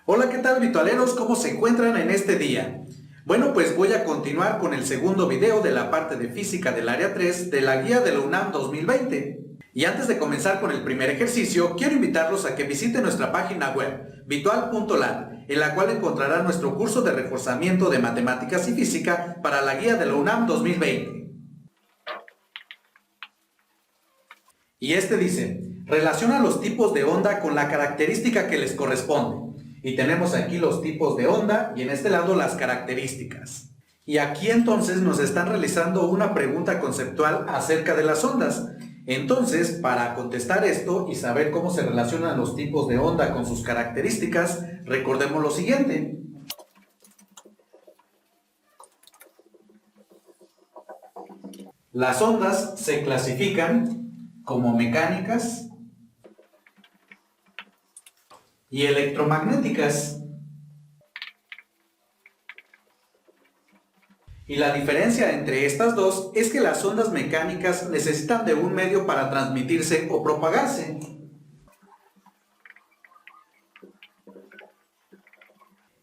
Hola, ¿qué tal, virtualeros? ¿Cómo se encuentran en este día? Bueno, pues voy a continuar con el segundo video de la parte de física del área 3 de la guía de la UNAM 2020. Y antes de comenzar con el primer ejercicio, quiero invitarlos a que visiten nuestra página web, virtual.lat, en la cual encontrarán nuestro curso de reforzamiento de matemáticas y física para la guía de la UNAM 2020. Y este dice, relaciona los tipos de onda con la característica que les corresponde. Y tenemos aquí los tipos de onda y en este lado las características. Y aquí entonces nos están realizando una pregunta conceptual acerca de las ondas. Entonces, para contestar esto y saber cómo se relacionan los tipos de onda con sus características, recordemos lo siguiente. Las ondas se clasifican como mecánicas y electromagnéticas. Y la diferencia entre estas dos es que las ondas mecánicas necesitan de un medio para transmitirse o propagarse.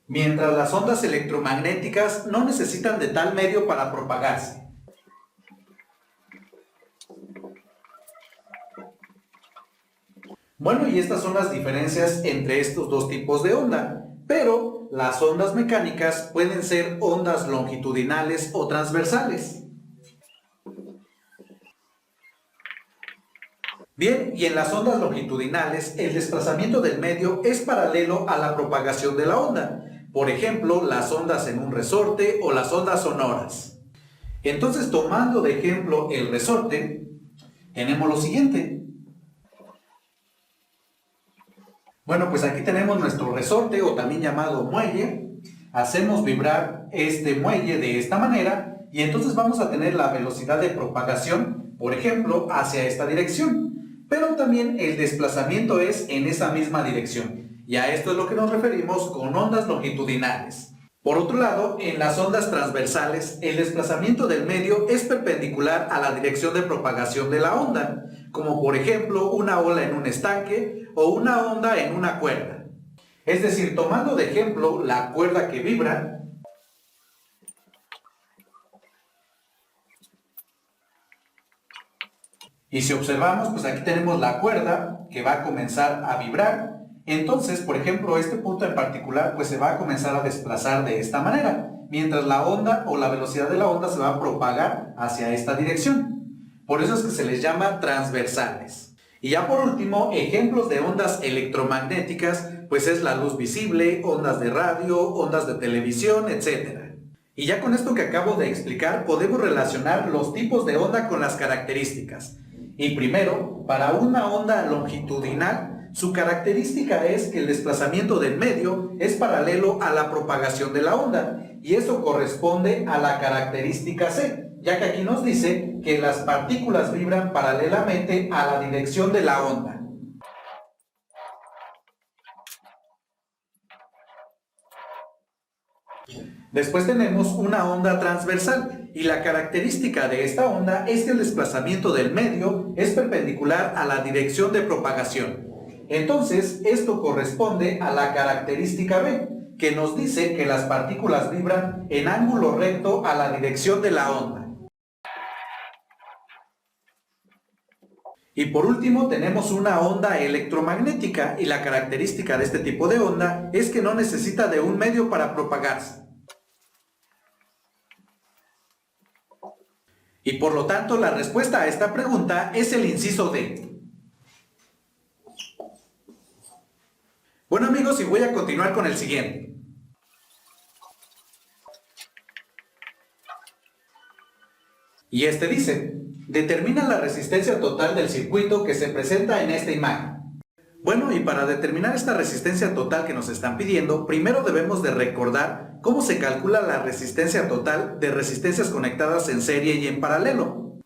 Mientras las ondas electromagnéticas no necesitan de tal medio para propagarse. Bueno, y estas son las diferencias entre estos dos tipos de onda, pero las ondas mecánicas pueden ser ondas longitudinales o transversales. Bien, y en las ondas longitudinales el desplazamiento del medio es paralelo a la propagación de la onda, por ejemplo, las ondas en un resorte o las ondas sonoras. Entonces, tomando de ejemplo el resorte, tenemos lo siguiente. Bueno, pues aquí tenemos nuestro resorte o también llamado muelle. Hacemos vibrar este muelle de esta manera y entonces vamos a tener la velocidad de propagación, por ejemplo, hacia esta dirección. Pero también el desplazamiento es en esa misma dirección. Y a esto es lo que nos referimos con ondas longitudinales. Por otro lado, en las ondas transversales, el desplazamiento del medio es perpendicular a la dirección de propagación de la onda, como por ejemplo una ola en un estanque o una onda en una cuerda. Es decir, tomando de ejemplo la cuerda que vibra, y si observamos, pues aquí tenemos la cuerda que va a comenzar a vibrar. Entonces, por ejemplo, este punto en particular pues se va a comenzar a desplazar de esta manera, mientras la onda o la velocidad de la onda se va a propagar hacia esta dirección. Por eso es que se les llama transversales. Y ya por último, ejemplos de ondas electromagnéticas, pues es la luz visible, ondas de radio, ondas de televisión, etc. Y ya con esto que acabo de explicar, podemos relacionar los tipos de onda con las características. Y primero, para una onda longitudinal, su característica es que el desplazamiento del medio es paralelo a la propagación de la onda, y eso corresponde a la característica C, ya que aquí nos dice que las partículas vibran paralelamente a la dirección de la onda. Después tenemos una onda transversal y la característica de esta onda es que el desplazamiento del medio es perpendicular a la dirección de propagación. Entonces, esto corresponde a la característica B, que nos dice que las partículas vibran en ángulo recto a la dirección de la onda. Y por último tenemos una onda electromagnética y la característica de este tipo de onda es que no necesita de un medio para propagarse. Y por lo tanto la respuesta a esta pregunta es el inciso D. Bueno amigos, y voy a continuar con el siguiente. Y este dice, determina la resistencia total del circuito que se presenta en esta imagen. Bueno, y para determinar esta resistencia total que nos están pidiendo, primero debemos de recordar cómo se calcula la resistencia total de resistencias conectadas en serie y en paralelo.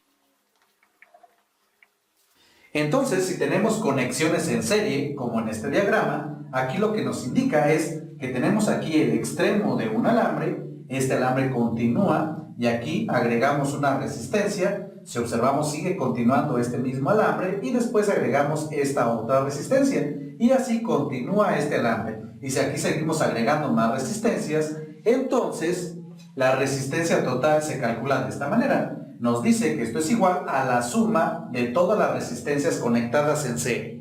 Entonces, si tenemos conexiones en serie, como en este diagrama, aquí lo que nos indica es que tenemos aquí el extremo de un alambre, este alambre continúa y aquí agregamos una resistencia. Si observamos, sigue continuando este mismo alambre y después agregamos esta otra resistencia. y así continúa este alambre. Y si aquí seguimos agregando más resistencias, entonces la resistencia total se calcula de esta manera. Nos dice que esto es igual a la suma de todas las resistencias conectadas en serie.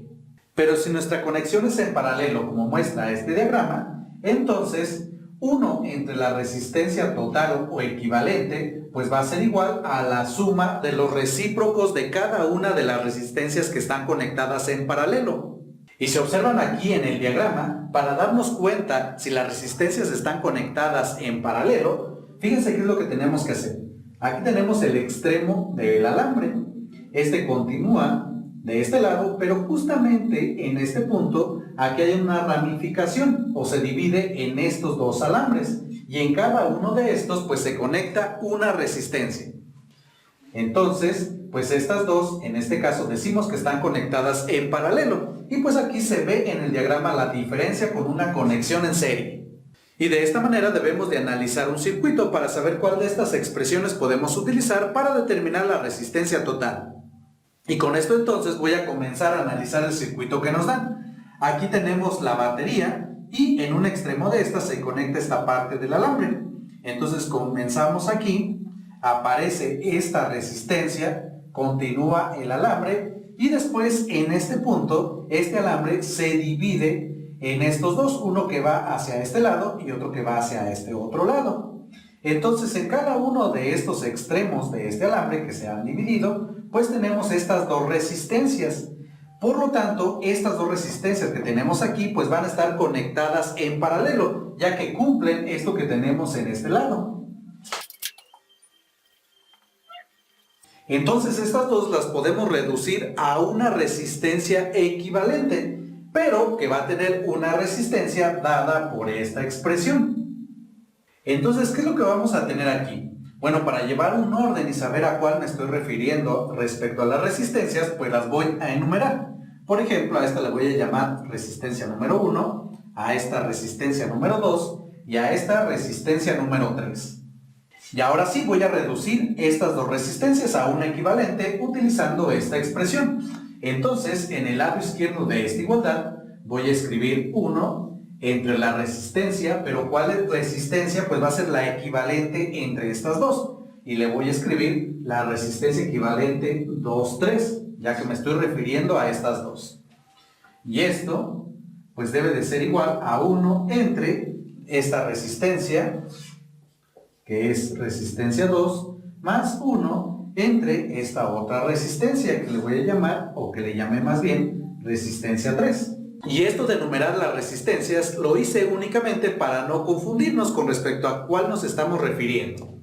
Pero si nuestra conexión es en paralelo, como muestra este diagrama, entonces 1 entre la resistencia total o equivalente, pues va a ser igual a la suma de los recíprocos de cada una de las resistencias que están conectadas en paralelo. Y si observan aquí en el diagrama, para darnos cuenta si las resistencias están conectadas en paralelo, fíjense qué es lo que tenemos que hacer. Aquí tenemos el extremo del alambre. Este continúa de este lado, pero justamente en este punto, aquí hay una ramificación o se divide en estos dos alambres y en cada uno de estos pues se conecta una resistencia. Entonces, pues estas dos, en este caso decimos que están conectadas en paralelo y pues aquí se ve en el diagrama la diferencia con una conexión en serie. Y de esta manera debemos de analizar un circuito para saber cuál de estas expresiones podemos utilizar para determinar la resistencia total. Y con esto entonces voy a comenzar a analizar el circuito que nos dan. Aquí tenemos la batería y en un extremo de esta se conecta esta parte del alambre. Entonces comenzamos aquí, aparece esta resistencia, continúa el alambre y después en este punto, este alambre se divide en estos dos, uno que va hacia este lado y otro que va hacia este otro lado. Entonces en cada uno de estos extremos de este alambre que se han dividido, pues tenemos estas dos resistencias. Por lo tanto, estas dos resistencias que tenemos aquí, pues van a estar conectadas en paralelo, ya que cumplen esto que tenemos en este lado. Entonces estas dos las podemos reducir a una resistencia equivalente, pero que va a tener una resistencia dada por esta expresión. Entonces, ¿qué es lo que vamos a tener aquí? Bueno, para llevar un orden y saber a cuál me estoy refiriendo respecto a las resistencias, pues las voy a enumerar. Por ejemplo, a esta le voy a llamar resistencia número 1, a esta resistencia número 2 y a esta resistencia número 3. Y ahora sí voy a reducir estas dos resistencias a una equivalente utilizando esta expresión. Entonces, en el lado izquierdo de esta igualdad voy a escribir 1 entre la resistencia, pero ¿cuál es resistencia? Pues va a ser la equivalente entre estas dos. Y le voy a escribir la resistencia equivalente 2, 3, ya que me estoy refiriendo a estas dos. Y esto, pues debe de ser igual a 1 entre esta resistencia, que es resistencia 2, más 1 entre esta otra resistencia, que le voy a llamar, o que le llame más bien, resistencia 3. Y esto de enumerar las resistencias lo hice únicamente para no confundirnos con respecto a cuál nos estamos refiriendo.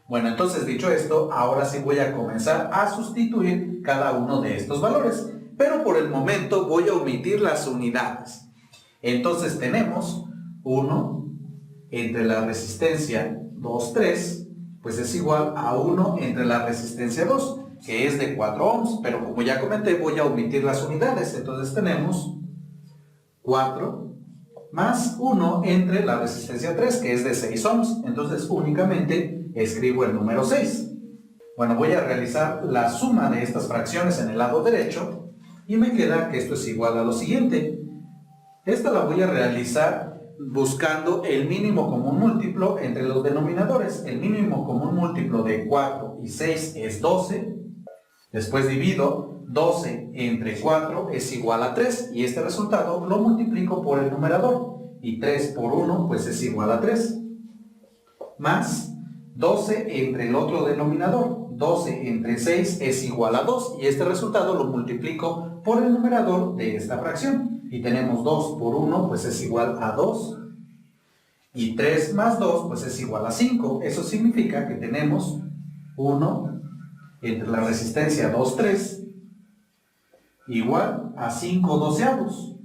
Bueno, entonces dicho esto, ahora sí voy a comenzar a sustituir cada uno de estos valores, pero por el momento voy a omitir las unidades. Entonces tenemos 1 entre la resistencia 2, 3, pues es igual a 1 entre la resistencia 2, que es de 4 ohms, pero como ya comenté voy a omitir las unidades, entonces tenemos 4 más 1 entre la resistencia 3, que es de 6 ohms. Entonces únicamente escribo el número 6. Bueno, voy a realizar la suma de estas fracciones en el lado derecho y me queda que esto es igual a lo siguiente. Esta la voy a realizar buscando el mínimo común múltiplo entre los denominadores. El mínimo común múltiplo de 4 y 6 es 12. Después divido 12 entre 4 es igual a 3 y este resultado lo multiplico por el numerador y 3 por 1 pues es igual a 3 más 12 entre el otro denominador, 12 entre 6 es igual a 2 y este resultado lo multiplico por el numerador de esta fracción y tenemos 2 por 1 pues es igual a 2 y 3 más 2 pues es igual a 5. Eso significa que tenemos 1 entre la resistencia 2, 3 igual a 5 doceavos.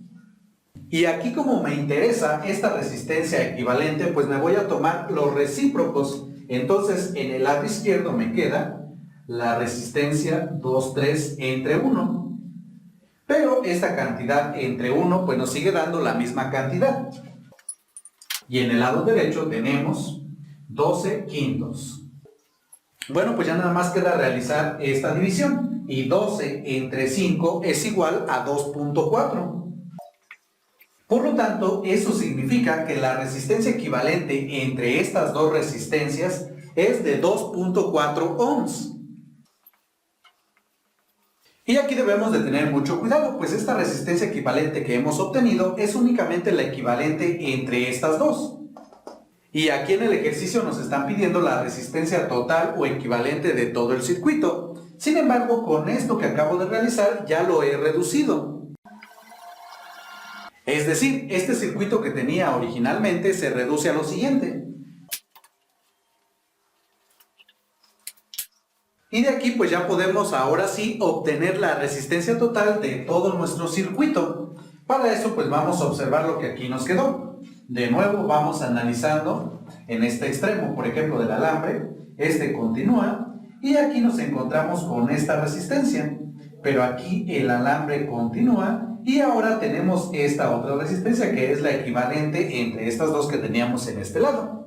Y aquí, como me interesa esta resistencia equivalente, pues me voy a tomar los recíprocos. Entonces en el lado izquierdo me queda la resistencia 2, 3 entre 1. Pero esta cantidad entre 1 pues nos sigue dando la misma cantidad. Y en el lado derecho tenemos 12 quintos. Bueno, pues ya nada más queda realizar esta división. Y 12 entre 5 es igual a 2.4. Por lo tanto, eso significa que la resistencia equivalente entre estas dos resistencias es de 2.4 ohms. Y aquí debemos de tener mucho cuidado, pues esta resistencia equivalente que hemos obtenido es únicamente la equivalente entre estas dos. Y aquí en el ejercicio nos están pidiendo la resistencia total o equivalente de todo el circuito. Sin embargo, con esto que acabo de realizar ya lo he reducido. Es decir, este circuito que tenía originalmente se reduce a lo siguiente. Y de aquí pues ya podemos ahora sí obtener la resistencia total de todo nuestro circuito. Para eso pues vamos a observar lo que aquí nos quedó. De nuevo vamos analizando en este extremo, por ejemplo, del alambre. Este continúa y aquí nos encontramos con esta resistencia. Pero aquí el alambre continúa y ahora tenemos esta otra resistencia que es la equivalente entre estas dos que teníamos en este lado.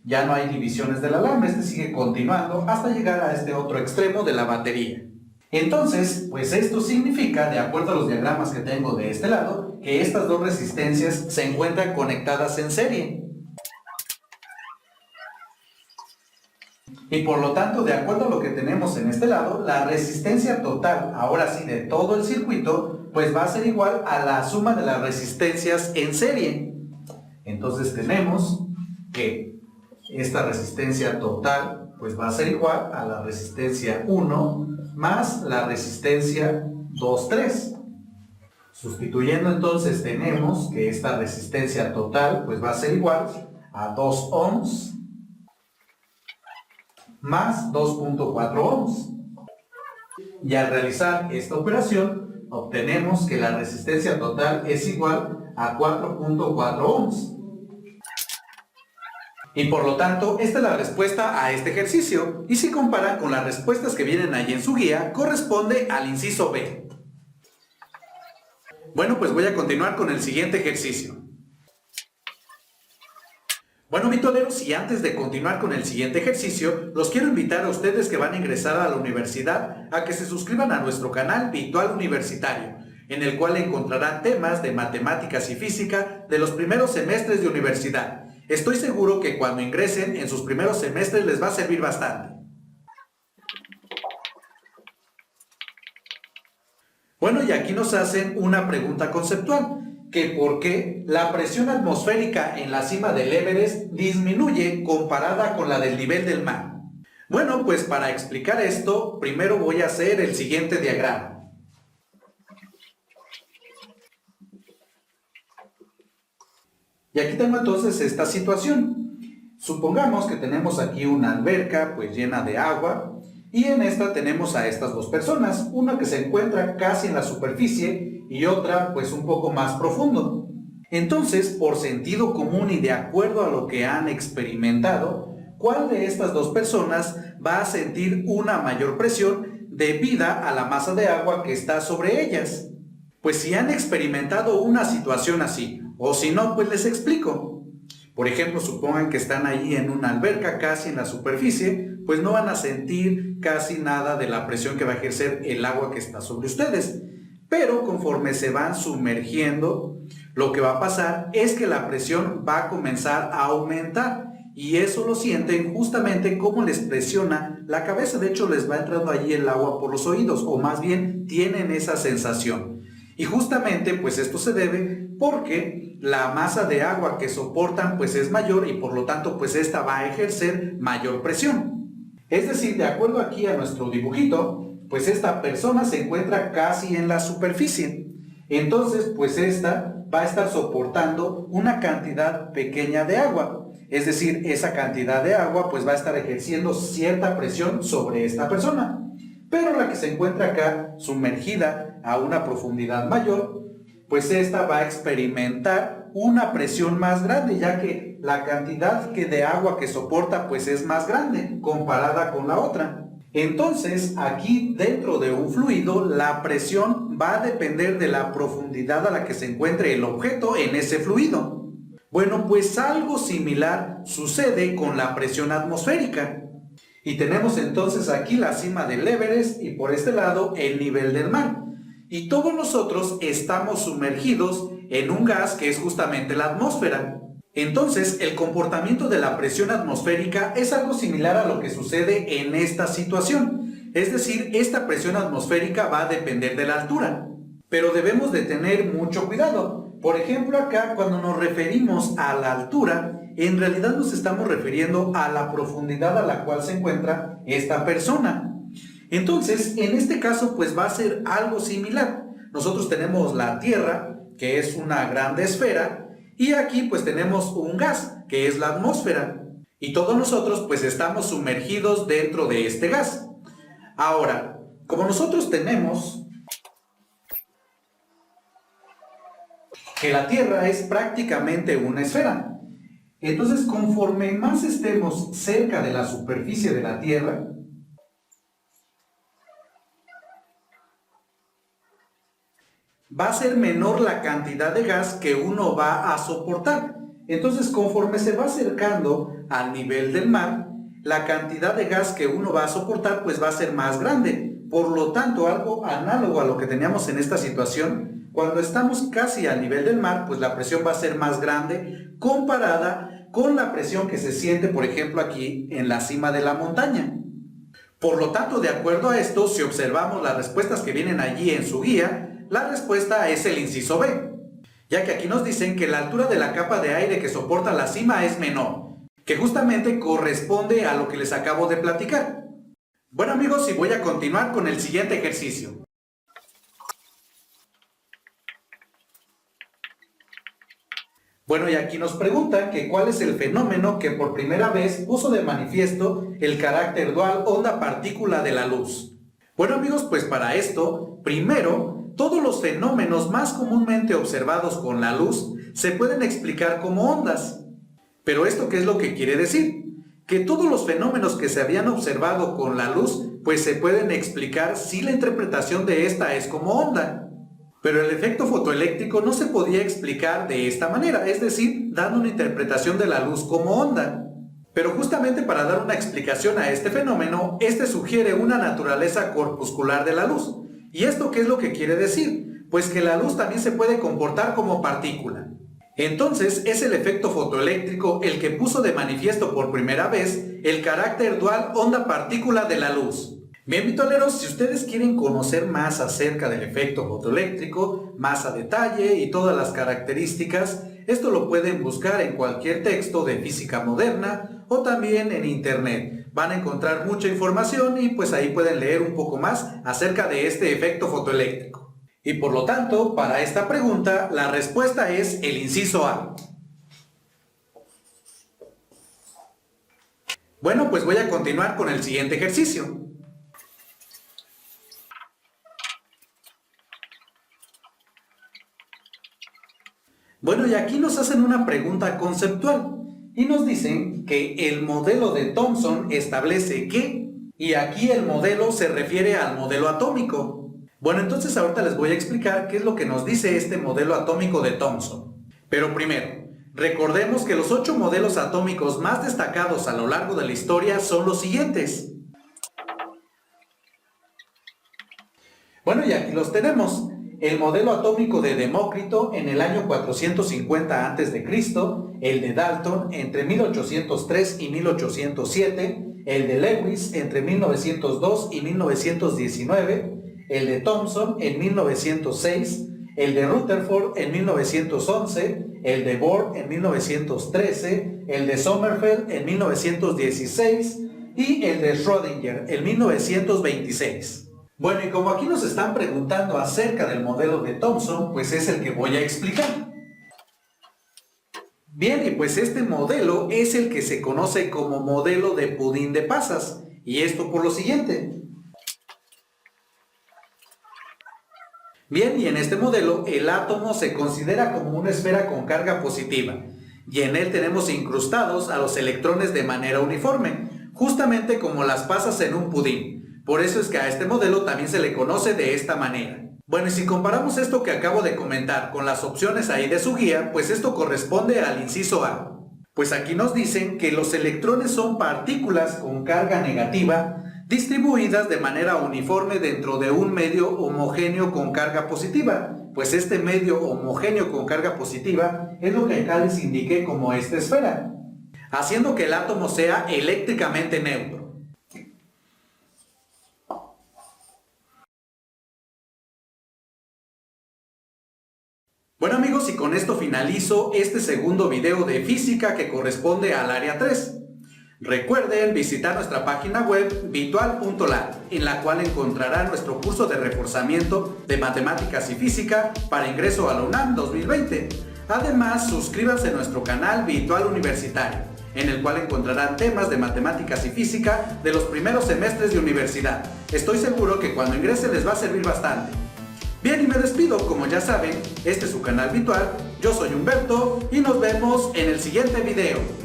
Ya no hay divisiones del alambre, este sigue continuando hasta llegar a este otro extremo de la batería. Entonces, pues esto significa, de acuerdo a los diagramas que tengo de este lado, que estas dos resistencias se encuentran conectadas en serie. Y por lo tanto, de acuerdo a lo que tenemos en este lado, la resistencia total, ahora sí, de todo el circuito, pues va a ser igual a la suma de las resistencias en serie. Entonces tenemos que esta resistencia total pues va a ser igual a la resistencia 1 más la resistencia 2, 3. Sustituyendo entonces tenemos que esta resistencia total pues va a ser igual a 2 ohms más 2.4 ohms. Y al realizar esta operación obtenemos que la resistencia total es igual a 4.4 ohms. Y por lo tanto, esta es la respuesta a este ejercicio. Y si comparan con las respuestas que vienen ahí en su guía, corresponde al inciso B. Bueno, pues voy a continuar con el siguiente ejercicio. Bueno, vitoleros, y antes de continuar con el siguiente ejercicio, los quiero invitar a ustedes que van a ingresar a la universidad a que se suscriban a nuestro canal Virtual Universitario, en el cual encontrarán temas de matemáticas y física de los primeros semestres de universidad. Estoy seguro que cuando ingresen en sus primeros semestres les va a servir bastante. Bueno, y aquí nos hacen una pregunta conceptual, que por qué la presión atmosférica en la cima del Everest disminuye comparada con la del nivel del mar. Bueno, pues para explicar esto, primero voy a hacer el siguiente diagrama. Y aquí tengo entonces esta situación. Supongamos que tenemos aquí una alberca pues llena de agua y en esta tenemos a estas dos personas, una que se encuentra casi en la superficie y otra pues un poco más profundo. Entonces, por sentido común y de acuerdo a lo que han experimentado, ¿cuál de estas dos personas va a sentir una mayor presión debida a la masa de agua que está sobre ellas? Pues si han experimentado una situación así, o si no, pues les explico. Por ejemplo, supongan que están ahí en una alberca casi en la superficie, pues no van a sentir casi nada de la presión que va a ejercer el agua que está sobre ustedes. Pero conforme se van sumergiendo, lo que va a pasar es que la presión va a comenzar a aumentar. Y eso lo sienten justamente como les presiona la cabeza. De hecho, les va entrando allí el agua por los oídos, o más bien tienen esa sensación. Y justamente pues esto se debe porque la masa de agua que soportan pues es mayor y por lo tanto pues esta va a ejercer mayor presión. Es decir, de acuerdo aquí a nuestro dibujito, pues esta persona se encuentra casi en la superficie. Entonces pues esta va a estar soportando una cantidad pequeña de agua. Es decir, esa cantidad de agua pues va a estar ejerciendo cierta presión sobre esta persona. Pero la que se encuentra acá sumergida a una profundidad mayor, pues esta va a experimentar una presión más grande, ya que la cantidad de agua que soporta pues es más grande comparada con la otra. Entonces, aquí dentro de un fluido, la presión va a depender de la profundidad a la que se encuentre el objeto en ese fluido. Bueno, pues algo similar sucede con la presión atmosférica. Y tenemos entonces aquí la cima del Everest y por este lado el nivel del mar. Y todos nosotros estamos sumergidos en un gas que es justamente la atmósfera. Entonces, el comportamiento de la presión atmosférica es algo similar a lo que sucede en esta situación. Es decir, esta presión atmosférica va a depender de la altura. Pero debemos de tener mucho cuidado. Por ejemplo, acá cuando nos referimos a la altura, en realidad nos estamos refiriendo a la profundidad a la cual se encuentra esta persona. Entonces, en este caso, pues va a ser algo similar. Nosotros tenemos la Tierra, que es una grande esfera, y aquí pues tenemos un gas, que es la atmósfera. Y todos nosotros pues estamos sumergidos dentro de este gas. Ahora, como nosotros tenemos que la Tierra es prácticamente una esfera, entonces conforme más estemos cerca de la superficie de la Tierra, va a ser menor la cantidad de gas que uno va a soportar. Entonces, conforme se va acercando al nivel del mar, la cantidad de gas que uno va a soportar pues va a ser más grande. Por lo tanto, algo análogo a lo que teníamos en esta situación, cuando estamos casi al nivel del mar, pues la presión va a ser más grande comparada con la presión que se siente, por ejemplo, aquí en la cima de la montaña. Por lo tanto, de acuerdo a esto, si observamos las respuestas que vienen allí en su guía, la respuesta es el inciso B, ya que aquí nos dicen que la altura de la capa de aire que soporta la cima es menor, que justamente corresponde a lo que les acabo de platicar. Bueno amigos, y voy a continuar con el siguiente ejercicio. Bueno, y aquí nos preguntan que cuál es el fenómeno que por primera vez puso de manifiesto el carácter dual onda-partícula de la luz. Bueno amigos, pues para esto, primero, todos los fenómenos más comúnmente observados con la luz se pueden explicar como ondas. Pero ¿esto qué es lo que quiere decir? Que todos los fenómenos que se habían observado con la luz, pues se pueden explicar si la interpretación de esta es como onda. Pero el efecto fotoeléctrico no se podía explicar de esta manera, es decir, dando una interpretación de la luz como onda. Pero justamente para dar una explicación a este fenómeno, este sugiere una naturaleza corpuscular de la luz. ¿Y esto qué es lo que quiere decir? Pues que la luz también se puede comportar como partícula. Entonces es el efecto fotoeléctrico el que puso de manifiesto por primera vez el carácter dual onda-partícula de la luz. Bien, vitoleros, si ustedes quieren conocer más acerca del efecto fotoeléctrico, más a detalle y todas las características, esto lo pueden buscar en cualquier texto de física moderna o también en internet. Van a encontrar mucha información y pues ahí pueden leer un poco más acerca de este efecto fotoeléctrico. Y por lo tanto, para esta pregunta, la respuesta es el inciso A. Bueno, pues voy a continuar con el siguiente ejercicio. Bueno, y aquí nos hacen una pregunta conceptual y nos dicen que el modelo de Thomson establece que, y aquí el modelo se refiere al modelo atómico. Bueno, entonces ahorita les voy a explicar qué es lo que nos dice este modelo atómico de Thomson. Pero primero, recordemos que los 8 modelos atómicos más destacados a lo largo de la historia son los siguientes. Bueno, y aquí los tenemos. El modelo atómico de Demócrito en el año 450 a.C., el de Dalton entre 1803 y 1807, el de Lewis entre 1902 y 1919, el de Thomson en 1906, el de Rutherford en 1911, el de Bohr en 1913, el de Sommerfeld en 1916 y el de Schrödinger en 1926. Bueno, y como aquí nos están preguntando acerca del modelo de Thomson, pues es el que voy a explicar. Bien, y pues este modelo es el que se conoce como modelo de pudín de pasas, y esto por lo siguiente. Bien, y en este modelo el átomo se considera como una esfera con carga positiva, y en él tenemos incrustados a los electrones de manera uniforme, justamente como las pasas en un pudín. Por eso es que a este modelo también se le conoce de esta manera. Bueno, y si comparamos esto que acabo de comentar con las opciones ahí de su guía, pues esto corresponde al inciso A. Pues aquí nos dicen que los electrones son partículas con carga negativa distribuidas de manera uniforme dentro de un medio homogéneo con carga positiva, pues este medio homogéneo con carga positiva es lo que acá les indiqué como esta esfera, haciendo que el átomo sea eléctricamente neutro. Bueno amigos, y con esto finalizo este segundo video de física que corresponde al área 3. Recuerden visitar nuestra página web virtual.lat, en la cual encontrarán nuestro curso de reforzamiento de matemáticas y física para ingreso a la UNAM 2020. Además, suscríbanse a nuestro canal Virtual Universitario, en el cual encontrarán temas de matemáticas y física de los primeros semestres de universidad. Estoy seguro que cuando ingresen les va a servir bastante. Bien, y me despido, como ya saben, este es su canal Virtual, yo soy Humberto y nos vemos en el siguiente video.